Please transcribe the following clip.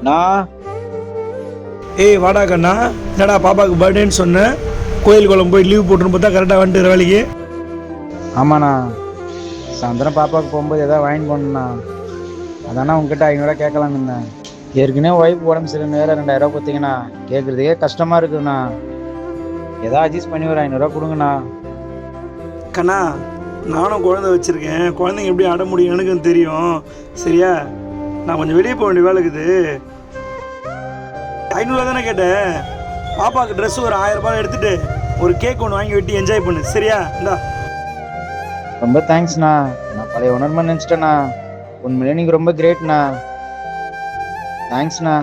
நான் ஏய் வாடா கண்ணா, என்னடா பாப்பாவுக்கு பர்த்டேன்னு சொன்னேன், கோயில் குளம் போய் லீவ் போட்டுன்னு பார்த்தா கரெக்டாக வந்துட்டு வேலைக்கு. ஆமாண்ணா, சாயந்தரம் பாப்பாவுக்கு போகும்போது எதாவது வாங்கிட்டு போகணுண்ணா. அதாண்ணா உங்ககிட்ட 500 கேட்கலான்னு இருந்தேன். ஏற்கனவே ஒய்ஃப் உடம்பு சரியில்லை, வேறு 2000 கொடுத்தீங்கண்ணா. கேட்குறதுக்கே கஷ்டமாக இருக்குதுண்ணா. எதாவது அட்ஜஸ்ட் பண்ணி ஒரு 500 கொடுங்கண்ணா. கண்ணா, நானும் குழந்தை வச்சுருக்கேன், குழந்தைங்க எப்படி ஆட முடியும் எனக்கும் தெரியும். சரியா, நான் கொஞ்சம் வெளியே போக வேண்டிய வேலை இருக்குது. 500 தானே கேட்டேன். பாப்பாவுக்கு ட்ரெஸ் ஒரு 1000 ரூபாய் எடுத்துகிட்டு ஒரு கேக் ஒன்று வாங்கி வெட்டி என்ஜாய் பண்ணு. சரியா, இந்தா. ரொம்ப தேங்க்ஸ்ண்ணா. நான் பழைய உணர்மா நினச்சிட்டேண்ணா. உண்மையிலே நீங்கள் ரொம்ப கிரேட்ண்ணா. தேங்க்ஸ்ண்ணா.